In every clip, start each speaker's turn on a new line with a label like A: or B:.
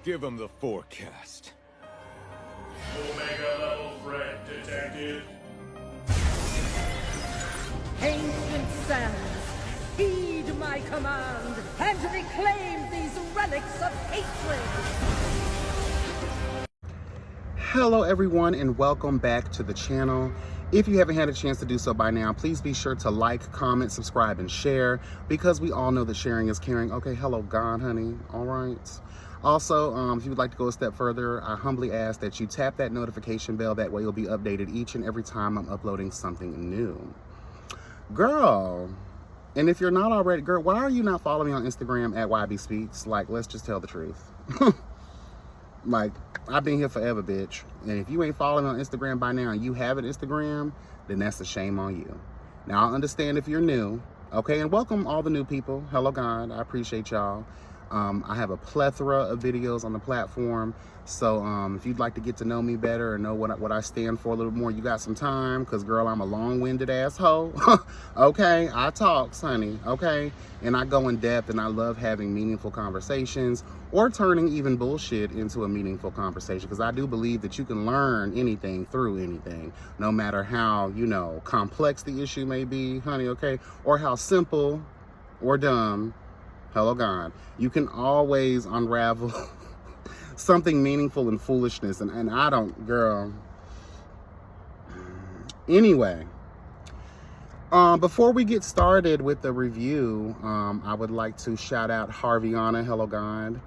A: Give him the forecast.
B: Omega level threat detected.
C: Ancient sands, heed my command and reclaim these relics of hatred!
D: Hello everyone and welcome back to the channel. If you haven't had a chance to do so by now, please be sure to like, comment, subscribe, and share, because we all know that sharing is caring. Okay, hello God, honey, all right. Also, if you would like to go a step further, I humbly ask that you tap that notification bell. That way you'll be updated each and every time I'm uploading something new. Girl, and if you're not already, girl, why are you not following me on Instagram at YBSpeaks? Like, let's just tell the truth. Like, I've been here forever, bitch. And if you ain't following me on Instagram by now and you have an Instagram, then that's a shame on you. Now, I understand if you're new, okay? And welcome all the new people. Hello, God. I appreciate y'all. I have a plethora of videos on the platform. So if you'd like to get to know me better or know what I stand for a little more, you got some time. Because, girl, I'm a long-winded asshole. Okay? I talks, honey. Okay? And I go in depth, and I love having meaningful conversations or turning even bullshit into a meaningful conversation. Because I do believe that you can learn anything through anything, no matter how, you know, complex the issue may be, honey, okay? Or how simple or dumb. Hello, God. You can always unravel something meaningful in foolishness. And I don't, girl. Anyway, before we get started with the review, I would like to shout out Harveyana. Hello, God.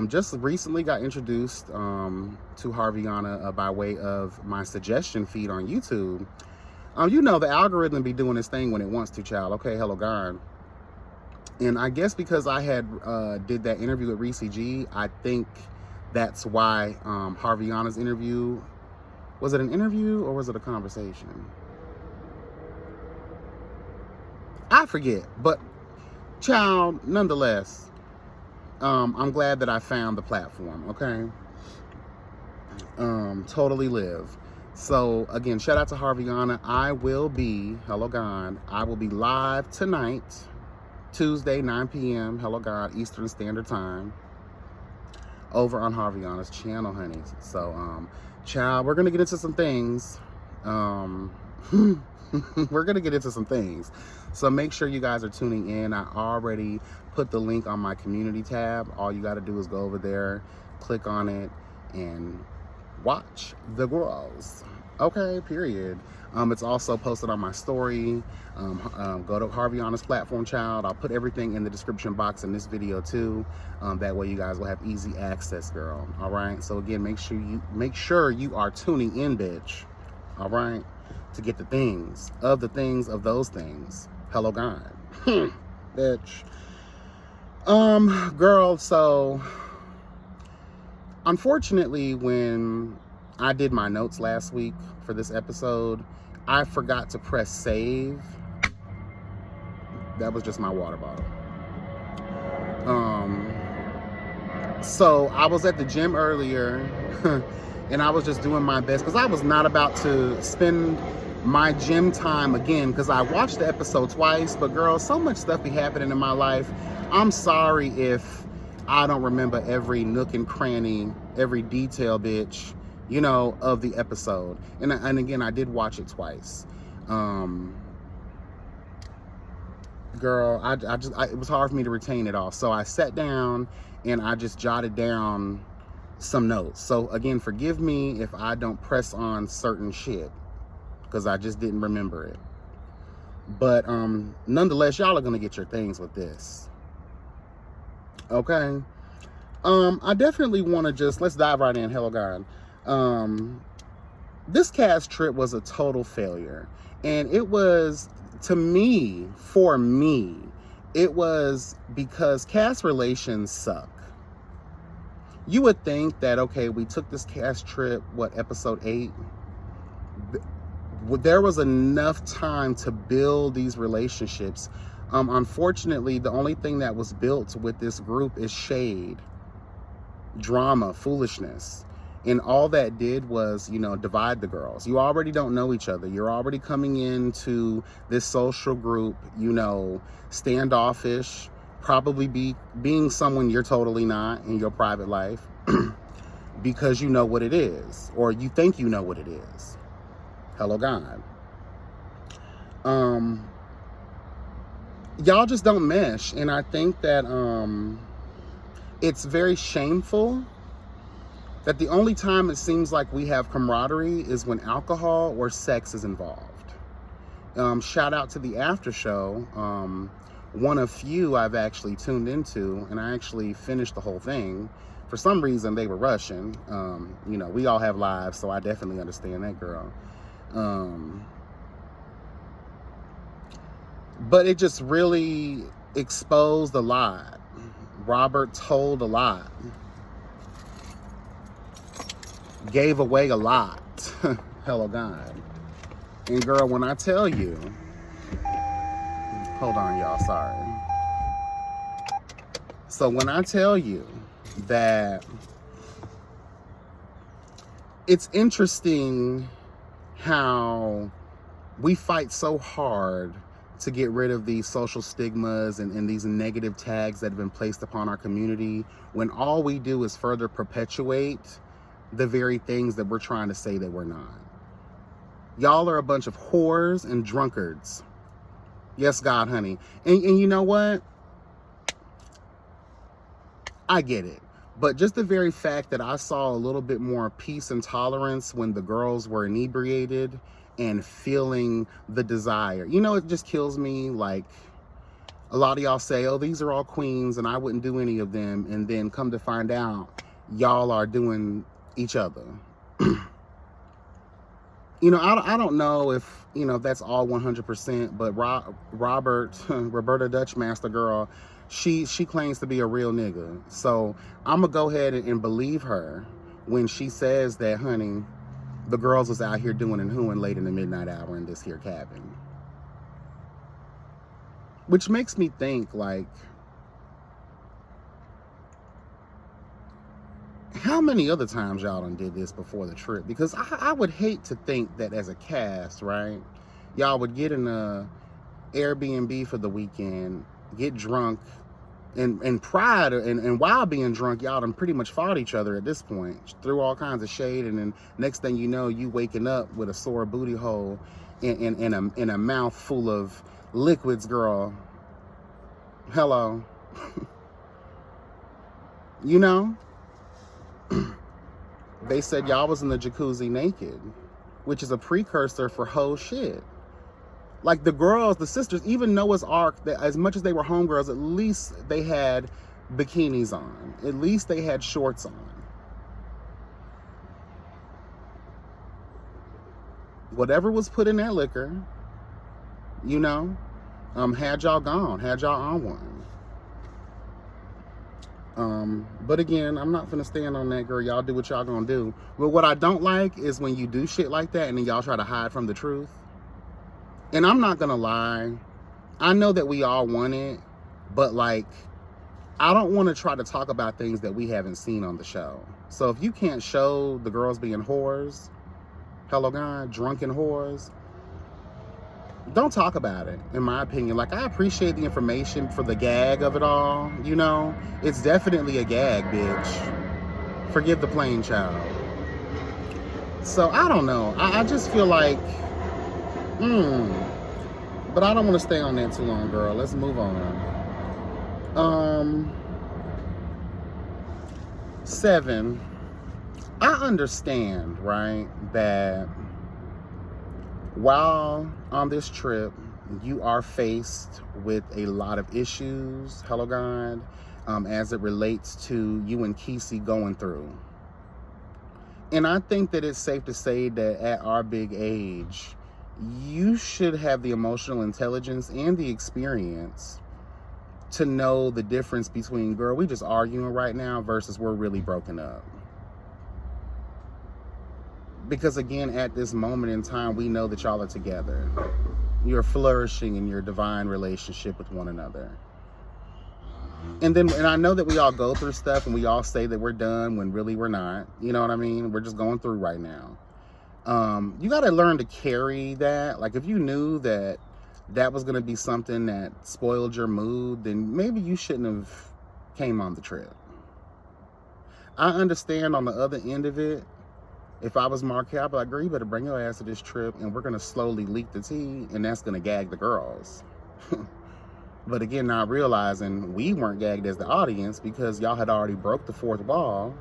D: Just recently got introduced to Harveyana by way of my suggestion feed on YouTube. You know, the algorithm be doing this thing when it wants to, child. Okay, hello, God. And I guess because I had did that interview with Reese G, I think that's why Harveyana's interview, was it an interview or was it a conversation? I forget, but child, nonetheless, I'm glad that I found the platform, okay? Totally live. So again, shout out to Harveyana. I will be, hello God, I will be live tonight, Tuesday, 9 p.m., hello God, Eastern Standard Time, over on Harveyana's channel, honey. So, child, we're going to get into some things. We're going to get into some things. So make sure you guys are tuning in. I already put the link on my community tab. All you got to do is go over there, click on it, and watch the girls. Okay, period. It's also posted on my story. Go to Harveyana's platform, child. I'll put everything in the description box in this video too. That way you guys will have easy access, girl. All right. So again, make sure you are tuning in, bitch. All right, to get the things of those things. Hello, God, bitch. Girl. So unfortunately, when I did my notes last week for this episode, I forgot to press save. That was just my water bottle. So I was at the gym earlier and I was just doing my best because I was not about to spend my gym time again, because I watched the episode twice, but girl, so much stuff be happening in my life. I'm sorry if I don't remember every nook and cranny, every detail, bitch, you know, of the episode. And again, I did watch it twice. Girl, it was hard for me to retain it all. So I sat down and I just jotted down some notes. So again, forgive me if I don't press on certain shit, because I just didn't remember it. But nonetheless, y'all are gonna get your things with this. Okay. I definitely want to let's dive right in. Hello, God. This cast trip was a total failure. And it was, for me, it was because cast relations suck. You would think that, okay, we took this cast trip, episode 8? There was enough time to build these relationships. Unfortunately, the only thing that was built with this group is shade, drama, foolishness. And all that did was, you know, divide the girls. You already don't know each other. You're already coming into this social group, you know, standoffish, probably being someone you're totally not in your private life. because you know what it is, or you think you know what it is. Hello, God. Y'all just don't mesh. And I think that it's very shameful that the only time it seems like we have camaraderie is when alcohol or sex is involved. Shout out to the after show. One of few I've actually tuned into, and I actually finished the whole thing. For some reason, they were rushing. You know, we all have lives, so I definitely understand that, girl. But it just really exposed a lot. Robert told a lot. Gave away a lot. Hello, God. And girl, when I tell you, hold on, y'all, sorry. So when I tell you that it's interesting how we fight so hard to get rid of these social stigmas and these negative tags that have been placed upon our community, when all we do is further perpetuate the very things that we're trying to say that we're not. Y'all are a bunch of whores and drunkards. Yes, God, honey. And you know what? I get it. But just the very fact that I saw a little bit more peace and tolerance when the girls were inebriated and feeling the desire. You know, it just kills me. Like, a lot of y'all say, oh, these are all queens and I wouldn't do any of them. And then come to find out, y'all are doing each other. You know, I don't know if, you know, that's all 100%, but Roberta Dutchmaster girl, she claims to be a real nigga. So I'm gonna go ahead and believe her when she says that, honey, the girls was out here doing and hooing late in the midnight hour in this here cabin. Which makes me think, like, how many other times y'all done did this before the trip? Because I would hate to think that as a cast, right, y'all would get in a Airbnb for the weekend, get drunk, and pride, and while being drunk, y'all done pretty much fought each other at this point, threw all kinds of shade, and then next thing you know, you waking up with a sore booty hole and a mouth full of liquids, girl. Hello. You know? They said y'all was in the jacuzzi naked, which is a precursor for whole shit. Like, the girls, the sisters, even Noah's Ark, that as much as they were homegirls, at least they had bikinis on. At least they had shorts on. Whatever was put in that liquor, you know, had y'all gone, had y'all on one. But again, I'm not gonna stand on that, girl. Y'all do what y'all gonna do. But what I don't like is when you do shit like that and then y'all try to hide from the truth. And I'm not gonna lie, I know that we all want it, but like, I don't want to try to talk about things that we haven't seen on the show. So if you can't show the girls being whores, hello God, drunken whores, don't talk about it, in my opinion. Like, I appreciate the information for the gag of it all, you know? It's definitely a gag, bitch. Forgive the plain child. So, I don't know. I just feel like, but I don't want to stay on that too long, girl. Let's move on. 7. I understand, right, that while on this trip, you are faced with a lot of issues, hello God, as it relates to you and Kesey going through. And I think that it's safe to say that at our big age, you should have the emotional intelligence and the experience to know the difference between, girl, we just arguing right now versus we're really broken up. Because again, at this moment in time, we know that y'all are together. You're flourishing in your divine relationship with one another. And I know that we all go through stuff and we all say that we're done when really we're not. You know what I mean? We're just going through right now. You got to learn to carry that. Like, if you knew that that was going to be something that spoiled your mood, then maybe you shouldn't have came on the trip. I understand on the other end of it. If I was Marquette, I'd be like, girl, you better bring your ass to this trip and we're going to slowly leak the tea and that's going to gag the girls. But again, not realizing we weren't gagged as the audience because y'all had already broke the fourth wall.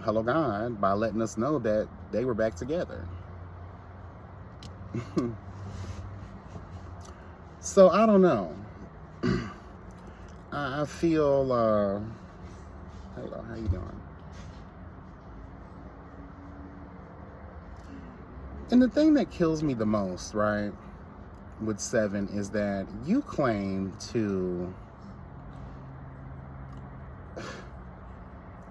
D: Hello, God, by letting us know that they were back together. So, I don't know. I feel, hello, how you doing? And the thing that kills me the most, right, with Seven is that you claim to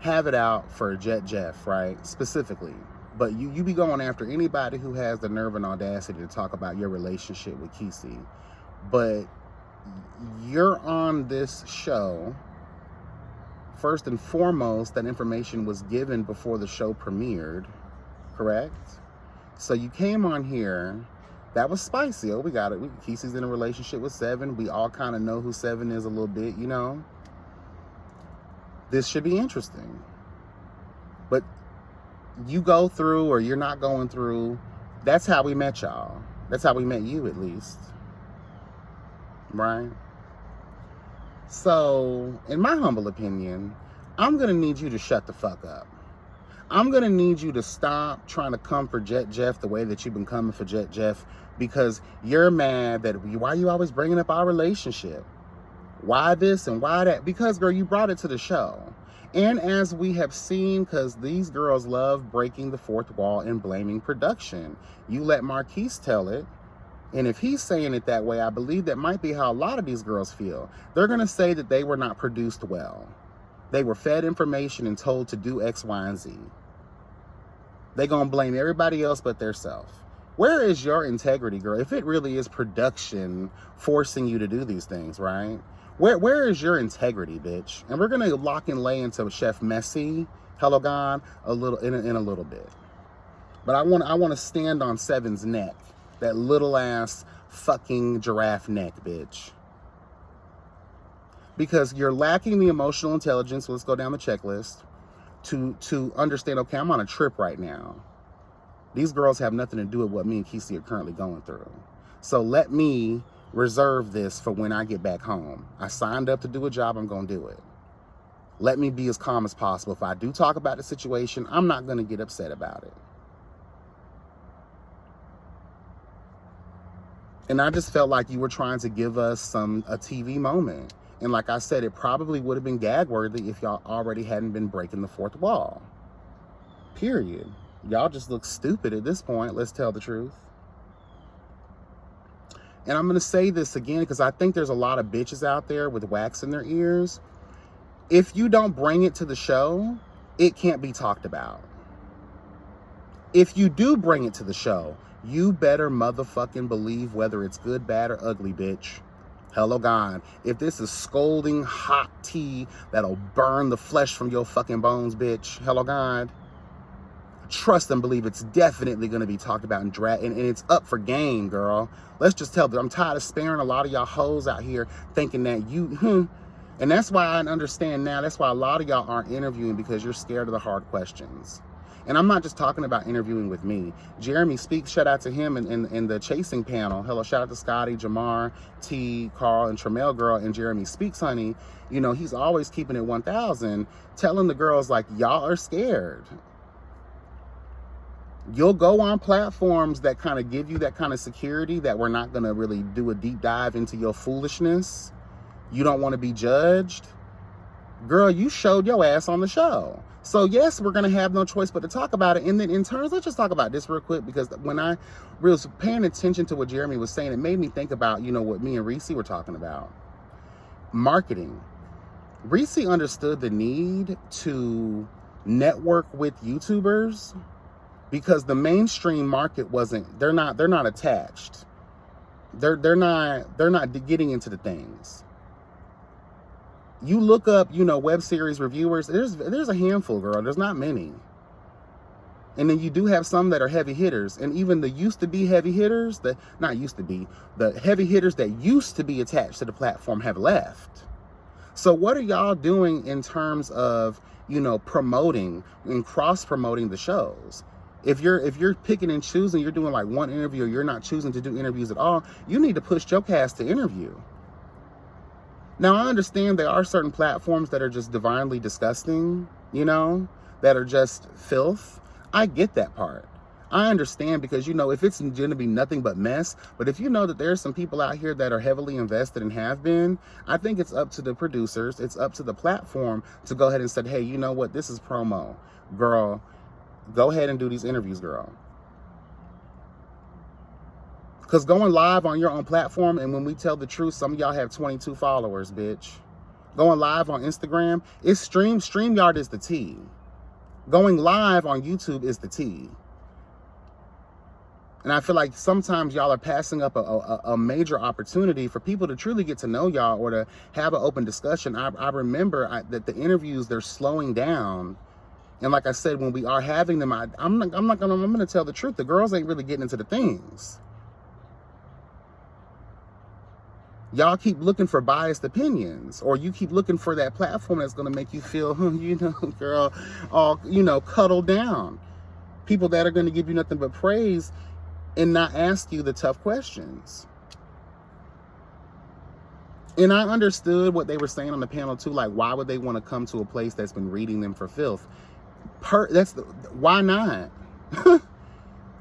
D: have it out for Jet Jeff, right, specifically. But you be going after anybody who has the nerve and audacity to talk about your relationship with Kesey. But you're on this show. First and foremost, that information was given before the show premiered, correct? So you came on here. That was spicy. Oh, we got it. Kesey's in a relationship with Seven. We all kind of know who Seven is a little bit, you know. This should be interesting. But you go through or you're not going through. That's how we met y'all. That's how we met you, at least. Right? So, in my humble opinion, I'm going to need you to shut the fuck up. I'm going to need you to stop trying to come for Jet Jeff the way that you've been coming for Jet Jeff, because you're mad that, why are you always bringing up our relationship? Why this and why that? Because, girl, you brought it to the show. And as we have seen, because these girls love breaking the fourth wall and blaming production. You let Marquise tell it. And if he's saying it that way, I believe that might be how a lot of these girls feel. They're going to say that they were not produced well. They were fed information and told to do X, Y, and Z. They're going to blame everybody else but theirself. Where is your integrity, girl? If it really is production forcing you to do these things, right? Where is your integrity, bitch? And we're going to lock and lay into Chef Messy, hello God, a little in a little bit. But I want to stand on Seven's neck. That little ass fucking giraffe neck, bitch. Because you're lacking the emotional intelligence, let's go down the checklist, to understand, okay, I'm on a trip right now. These girls have nothing to do with what me and Kesey are currently going through. So let me reserve this for when I get back home. I signed up to do a job, I'm going to do it. Let me be as calm as possible. If I do talk about the situation, I'm not going to get upset about it. And I just felt like you were trying to give us a TV moment. And like I said, it probably would have been gag-worthy if y'all already hadn't been breaking the fourth wall. Period. Y'all just look stupid at this point, let's tell the truth. And I'm going to say this again because I think there's a lot of bitches out there with wax in their ears. If you don't bring it to the show, it can't be talked about. If you do bring it to the show, you better motherfucking believe whether it's good, bad, or ugly, bitch. Hello, God. If this is scalding hot tea that'll burn the flesh from your fucking bones, bitch. Hello, God. Trust and believe it's definitely going to be talked about and it's up for game, girl. Let's just tell them. I'm tired of sparing a lot of y'all hoes out here thinking that you, And that's why I understand now. That's why a lot of y'all aren't interviewing, because you're scared of the hard questions. And I'm not just talking about interviewing with me. Jeremy Speaks, shout out to him in the chasing panel. Hello, shout out to Scotty, Jamar, T, Carl, and Tramel Girl, and Jeremy Speaks, honey. You know, he's always keeping it 1,000, telling the girls, like, y'all are scared. You'll go on platforms that kind of give you that kind of security that we're not going to really do a deep dive into your foolishness. You don't want to be judged. Girl, you showed your ass on the show. So yes, we're going to have no choice but to talk about it. And then in terms, let's just talk about this real quick, because when I was paying attention to what Jeremy was saying, it made me think about, you know, what me and Reese were talking about. Marketing. Reese understood the need to network with YouTubers because the mainstream market they're not attached. They're not getting into the things. You look up, you know, web series reviewers, there's a handful, girl. There's not many. And then you do have some that are heavy hitters. And even the used to be heavy hitters, the heavy hitters that used to be attached to the platform have left. So what are y'all doing in terms of, you know, promoting and cross-promoting the shows? If you're picking and choosing, you're doing like one interview, or you're not choosing to do interviews at all, you need to push your cast to interview. Now, I understand there are certain platforms that are just divinely disgusting, you know, that are just filth. I get that part. I understand, because, you know, if it's going to be nothing but mess, but if you know that there's some people out here that are heavily invested and have been, I think it's up to the producers, it's up to the platform to go ahead and say, hey, you know what, this is promo. Girl, go ahead and do these interviews, girl. Because going live on your own platform, and when we tell the truth, some of y'all have 22 followers, bitch. Going live on Instagram, it's StreamYard is the T. Going live on YouTube is the T. And I feel like sometimes y'all are passing up a major opportunity for people to truly get to know y'all, or to have an open discussion. I remember that the interviews, they're slowing down. And like I said, when we are having them, I'm gonna tell the truth. The girls ain't really getting into the things. Y'all keep looking for biased opinions, or you keep looking for that platform that's gonna make you feel, you know, girl, all, you know, cuddled down. People that are gonna give you nothing but praise and not ask you the tough questions. And I understood what they were saying on the panel too. Like, why would they want to come to a place that's been reading them for filth? Why not?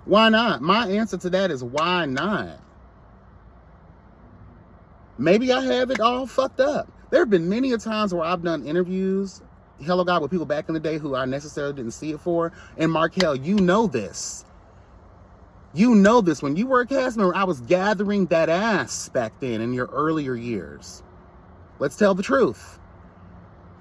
D: Why not? My answer to that is why not? Maybe I have it all fucked up. There have been many a times where I've done interviews, hello God, with people back in the day who I necessarily didn't see it for. And Markel, you know this. You know this. When you were a cast member, I was gathering that ass back then in your earlier years. Let's tell the truth.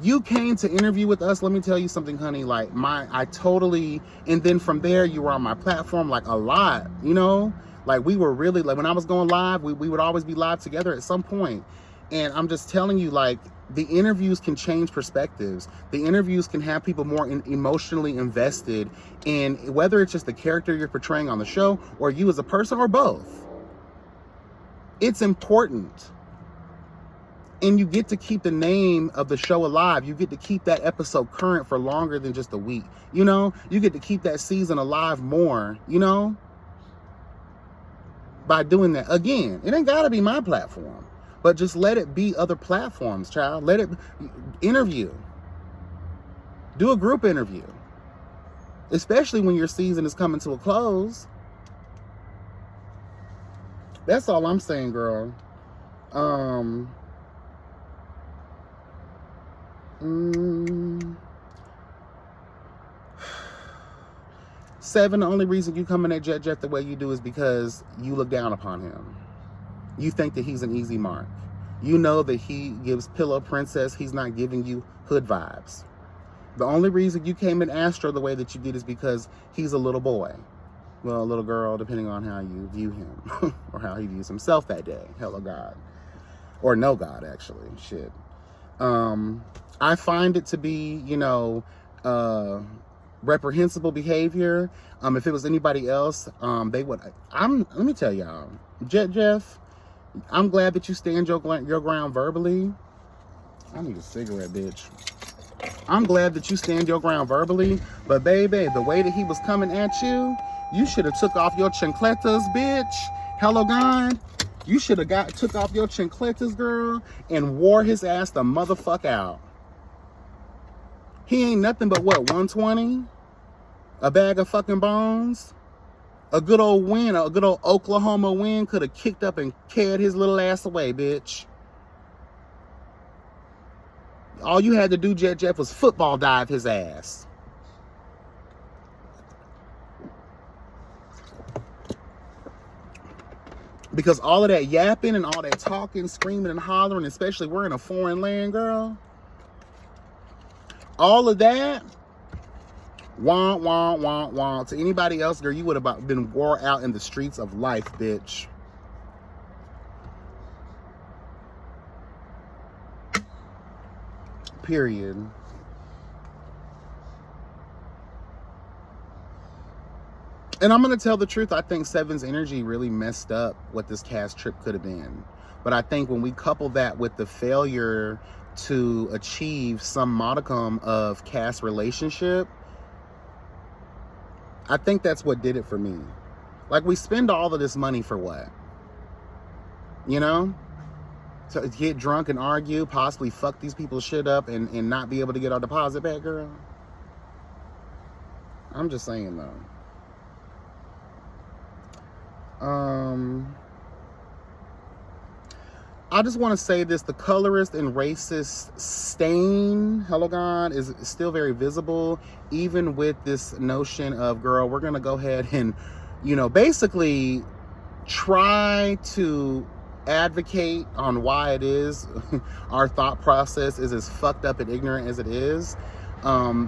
D: You came to interview with us. Let me tell you something, honey. Like, and then from there, you were on my platform like a lot, you know? Like, we were really, like, when I was going live, we would always be live together at some point. And I'm just telling you, like, the interviews can change perspectives. The interviews can have people more emotionally invested in whether it's just the character you're portraying on the show, or you as a person, or both. It's important. And you get to keep the name of the show alive. You get to keep that episode current for longer than just a week. You know, you get to keep that season alive more, you know, by doing that. Again, it ain't gotta be my platform. But just let it be other platforms, child. Let it interview. Do a group interview. Especially when your season is coming to a close. That's all I'm saying, girl. Seven, the only reason you come in at Jeff the way you do is because you look down upon him. You think that he's an easy mark. You know that he gives pillow princess. He's not giving you hood vibes. The only reason you came in Astro the way that you did is because he's a little boy. Well, a little girl, depending on how you view him or how he views himself that day. Hello, God. Or no God, actually. Shit. I find it to be, you know, reprehensible behavior. If it was anybody else, they would. Let me tell y'all, Jeff, I'm glad that you stand your ground verbally. I need a cigarette, bitch. I'm glad that you stand your ground verbally, but baby, the way that he was coming at you, you should have took off your chancletas, bitch. Hello, God. You should have took off your chancletas, girl, and wore his ass the motherfuck out. He ain't nothing but what, 120? A bag of fucking bones? A good old win, a good old Oklahoma win could have kicked up and carried his little ass away, bitch. All you had to do, Jeff, was football dive his ass. Because all of that yapping and all that talking, screaming and hollering, especially we're in a foreign land, girl. All of that, wah, wah, wah, wah. To anybody else, girl, you would have been wore out in the streets of life, bitch. Period. And I'm going to tell the truth. I think Seven's energy really messed up what this cast trip could have been. But I think when we couple that with the failure to achieve some modicum of caste relationship, I think that's what did it for me. Like, we spend all of this money for what? You know? To get drunk and argue, possibly fuck these people's shit up and not be able to get our deposit back, girl? I'm just saying, though. I just want to say this: the colorist and racist stain, hello God, is still very visible, even with this notion of, girl, we're gonna go ahead and, basically try to advocate on why it is our thought process is as fucked up and ignorant as it is.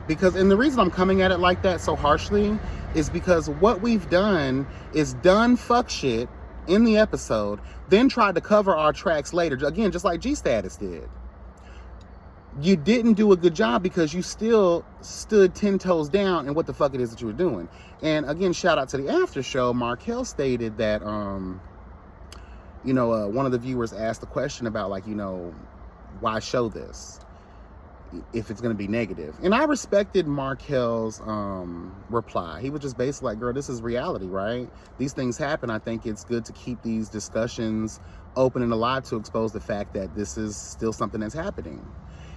D: Because, and the reason I'm coming at it like that so harshly is because what we've done is done fuck shit in the episode, then tried to cover our tracks later, again, just like G-Status did. You didn't do a good job because you still stood 10 toes down in what the fuck it is that you were doing. And again, shout out to the after show. Markel stated that, one of the viewers asked the question about, like, why show this if it's going to be negative? And I respected Markel's reply. He was just basically like, girl, this is reality, right? These things happen. I think it's good to keep these discussions open and alive to expose the fact that this is still something that's happening.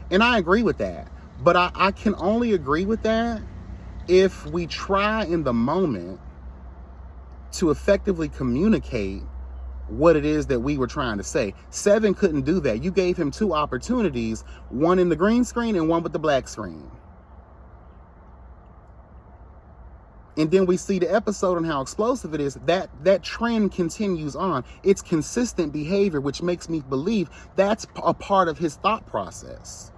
D: And I agree with that. But I can only agree with that if we try in the moment to effectively communicate what it is that we were trying to say. Seven couldn't do that. You gave him two opportunities, one in the green screen and one with the black screen. And then we see the episode and how explosive it is. That trend continues on. It's consistent behavior, which makes me believe that's a part of his thought process.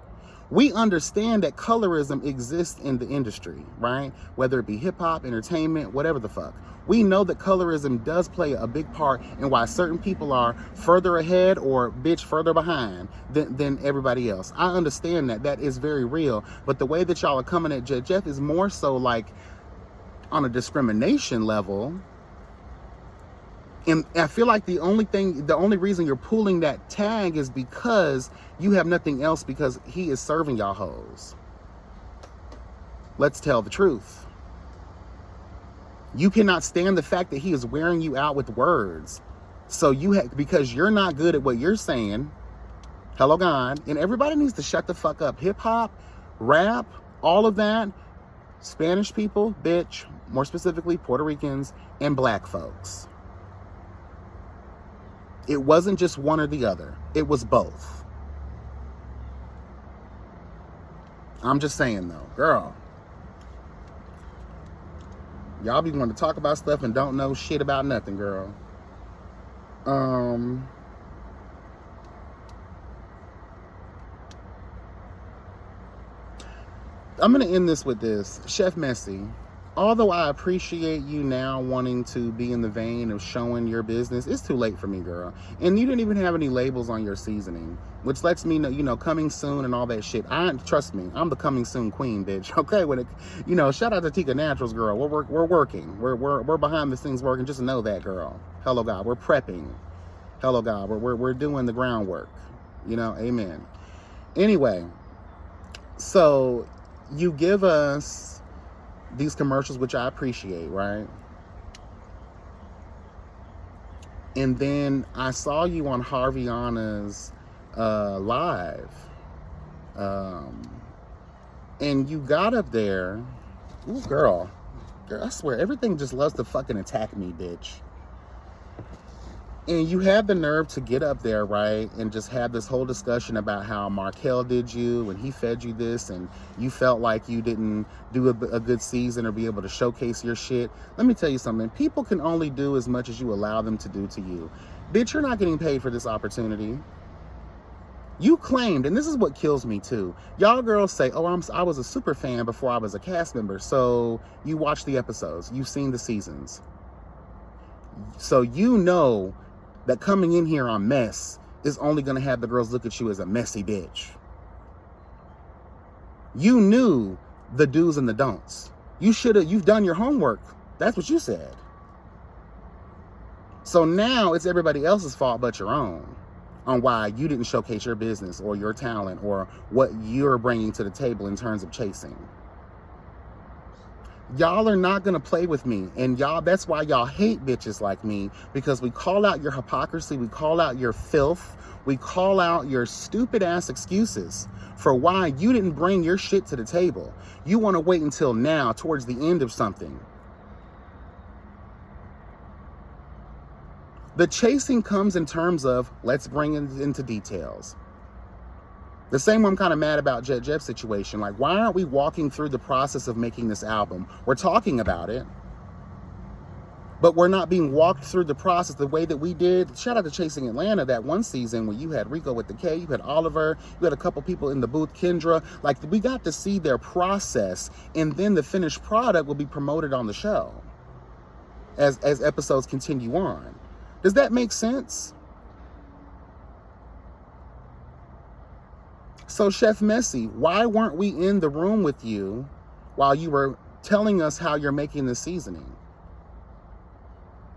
D: We understand that colorism exists in the industry, right? Whether it be hip hop, entertainment, whatever the fuck. We know that colorism does play a big part in why certain people are further ahead or, bitch, further behind than everybody else. I understand that. That is very real. But the way that y'all are coming at Judge Jeff is more so like on a discrimination level. And I feel like the only reason you're pulling that tag is because you have nothing else, because he is serving y'all hoes. Let's tell the truth. You cannot stand the fact that he is wearing you out with words. So because you're not good at what you're saying, hello God, and everybody needs to shut the fuck up. Hip hop, rap, all of that, Spanish people, bitch, more specifically Puerto Ricans and black folks. It wasn't just one or the other. It was both. I'm just saying though, girl. Y'all be wanting to talk about stuff and don't know shit about nothing, girl. I'm going to end this with this. Chef Messy, although I appreciate you now wanting to be in the vein of showing your business, it's too late for me, girl. And you didn't even have any labels on your seasoning, which lets me know, coming soon and all that shit. Trust me, I'm the coming soon queen, bitch. Okay, shout out to Tika Naturals, girl. We're working. We're behind the scenes working. Just know that, girl. Hello God, we're prepping. Hello God, we're doing the groundwork. Amen. Anyway, so you give us these commercials, which I appreciate, right? And then I saw you on Harviana's live. And you got up there. Ooh, girl, I swear, everything just loves to fucking attack me, bitch. And you had the nerve to get up there, right, and just have this whole discussion about how Markel did you and he fed you this and you felt like you didn't do a good season or be able to showcase your shit. Let me tell you something. People can only do as much as you allow them to do to you. Bitch, you're not getting paid for this opportunity. You claimed, and this is what kills me too. Y'all girls say, oh, I was a super fan before I was a cast member. So you watched the episodes. You've seen the seasons. So you know that coming in here on mess is only going to have the girls look at you as a messy bitch. You knew the do's and the don'ts. You've done your homework. That's what you said. So now it's everybody else's fault but your own. on why you didn't showcase your business or your talent or what you're bringing to the table in terms of chasing. Y'all are not going to play with me. And y'all, that's why y'all hate bitches like me, because we call out your hypocrisy. We call out your filth. We call out your stupid ass excuses for why you didn't bring your shit to the table. You want to wait until now, towards the end of something. The chasing comes in terms of, let's bring it into details. The same way I'm kind of mad about Jet Jeff's situation. Like, why aren't we walking through the process of making this album? We're talking about it, but we're not being walked through the process the way that we did. Shout out to Chasing Atlanta, that one season where you had Rico with the K, you had Oliver, you had a couple people in the booth, Kendra. Like, we got to see their process, and then the finished product will be promoted on the show as episodes continue on. Does that make sense? So Chef Messy, why weren't we in the room with you while you were telling us how you're making the seasoning?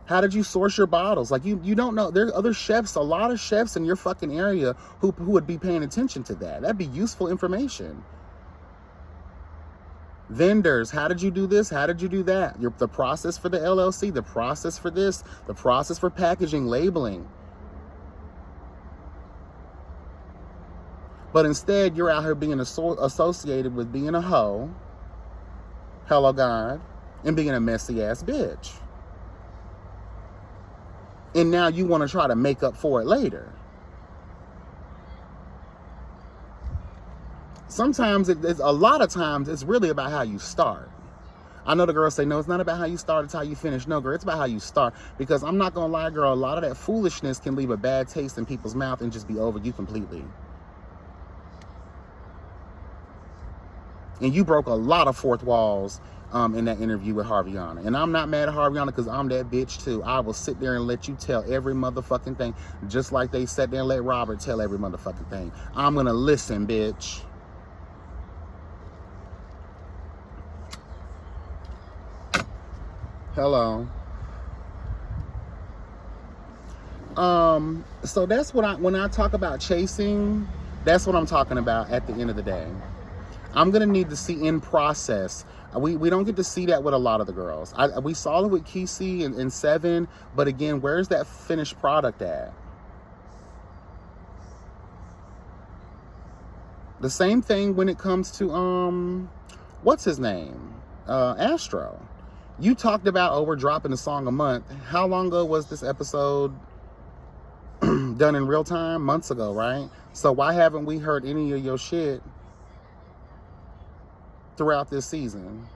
D: How did you source your bottles? Like, you don't know. There are other chefs, a lot of chefs in your fucking area who would be paying attention to that. That'd be useful information. Vendors, how did you do this? How did you do that? The process for the LLC, the process for this, the process for packaging, labeling. But instead, you're out here being associated with being a hoe, hello God, and being a messy ass bitch. And now you want to try to make up for it later. Sometimes, a lot of times, it's really about how you start. I know the girls say, no, it's not about how you start, it's how you finish. No, girl, it's about how you start. Because I'm not going to lie, girl, a lot of that foolishness can leave a bad taste in people's mouth and just be over you completely. And you broke a lot of fourth walls in that interview with Harviana. And I'm not mad at Harviana because I'm that bitch too. I will sit there and let you tell every motherfucking thing, just like they sat there and let Robert tell every motherfucking thing. I'm going to listen, bitch. Hello. So that's what when I talk about chasing, that's what I'm talking about at the end of the day. I'm going to need to see in process. We don't get to see that with a lot of the girls. We saw it with Kesey and Seven, but again, where's that finished product at? The same thing when it comes to, what's his name? Astro. You talked about, oh, we're dropping a song a month. How long ago was this episode done in real time? Months ago, right? So why haven't we heard any of your shit throughout this season?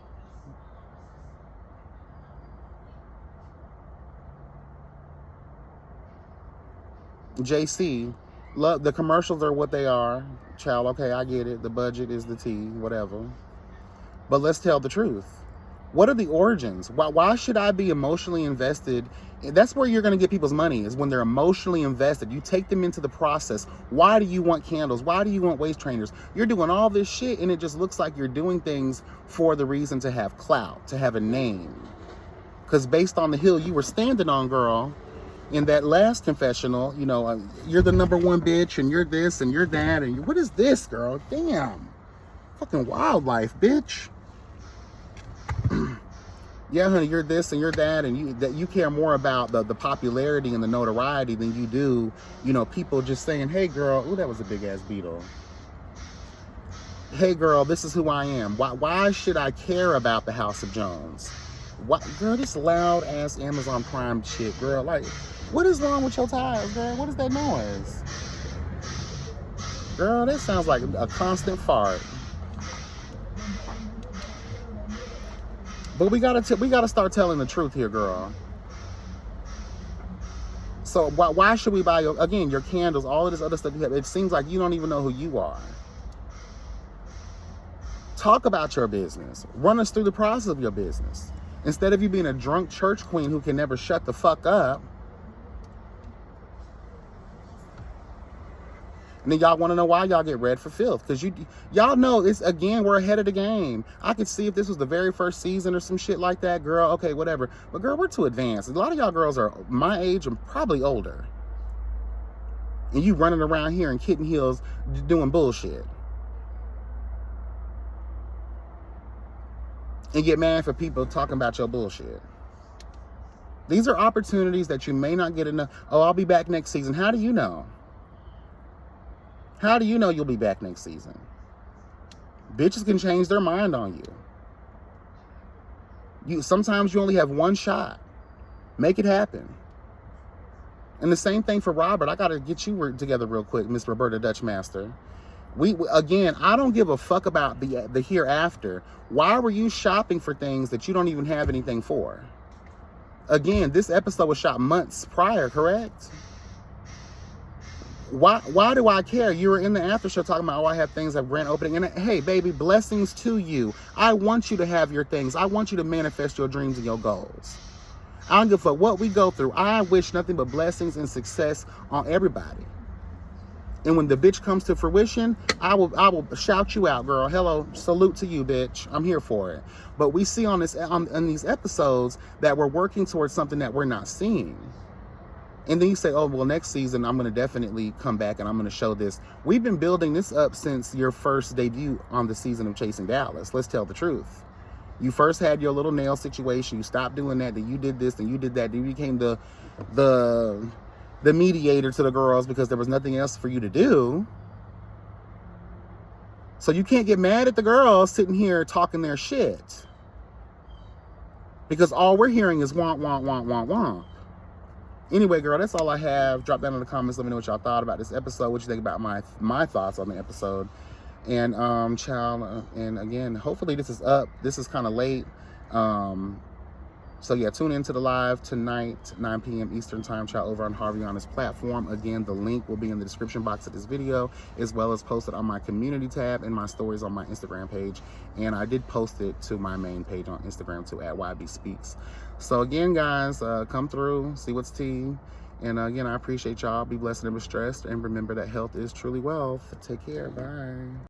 D: JC, love the commercials are what they are. Child, okay, I get it. The budget is the tea, whatever. But let's tell the truth. What are the origins? Why should I be emotionally invested? That's where you're going to get people's money, is when they're emotionally invested. You take them into the process. Why do you want candles? Why do you want waist trainers? You're doing all this shit, and it just looks like you're doing things for the reason to have clout, to have a name. Because based on the hill you were standing on, girl, in that last confessional, you know, you're the number one bitch, and you're this, and you're that, and what is this, girl? Damn. Fucking wildlife, bitch. Yeah, honey, you're this and you're that, and you care more about the popularity and the notoriety than you do, you know, people just saying, hey, girl, ooh, that was a big-ass beetle. Hey, girl, this is who I am. Why should I care about the House of Jones? What, girl, this loud-ass Amazon Prime shit, girl. Like, what is wrong with your tires, girl? What is that noise? Girl, that sounds like a constant fart. But we gotta start telling the truth here, girl. So why should we buy your candles, all of this other stuff you have? It seems like you don't even know who you are. Talk about your business. Run us through the process of your business. Instead of you being a drunk church queen who can never shut the fuck up. And then y'all want to know why y'all get red for filth. Because y'all know, it's, again, we're ahead of the game. I could see if this was the very first season or some shit like that, girl, okay, whatever. But girl, we're too advanced. A lot of y'all girls are my age and probably older. And you running around here in kitten heels doing bullshit. And get mad for people talking about your bullshit. These are opportunities that you may not get enough. Oh, I'll be back next season. How do you know? How do you know you'll be back next season? Bitches can change their mind on you. Sometimes you only have one shot. Make it happen. And the same thing for Robert. I got to get you together real quick, Miss Roberta Dutchmaster. Again, I don't give a fuck about the hereafter. Why were you shopping for things that you don't even have anything for? Again, this episode was shot months prior, correct? Why do I care? You were in the after show talking about, oh, I have things of grand opening. And hey, baby, blessings to you. I want you to have your things. I want you to manifest your dreams and your goals. I don't give a fuck what we go through. I wish nothing but blessings and success on everybody. And when the bitch comes to fruition, I will shout you out, girl. Hello, salute to you, bitch. I'm here for it. But we see on these episodes that we're working towards something that we're not seeing. And then you say, oh, well, next season, I'm going to definitely come back and I'm going to show this. We've been building this up since your first debut on the season of Chasing Dallas. Let's tell the truth. You first had your little nail situation. You stopped doing that. Then you did this. Then you did that. Then you became the mediator to the girls because there was nothing else for you to do. So you can't get mad at the girls sitting here talking their shit. Because all we're hearing is womp, womp, womp, womp, womp. Anyway, girl, that's all I have. Drop down in the comments. Let me know what y'all thought about this episode. What you think about my thoughts on the episode. And, child, and again, hopefully this is up. This is kind of late. So yeah, tune into the live tonight, 9 p.m. Eastern time, child, over on Harvey on his platform. Again, the link will be in the description box of this video, as well as posted on my community tab and my stories on my Instagram page. And I did post it to my main page on Instagram too, at YB Speaks. So again, guys, come through, see what's tea. And again, I appreciate y'all. Be blessed and never stressed. And remember that health is truly wealth. Take care. Bye.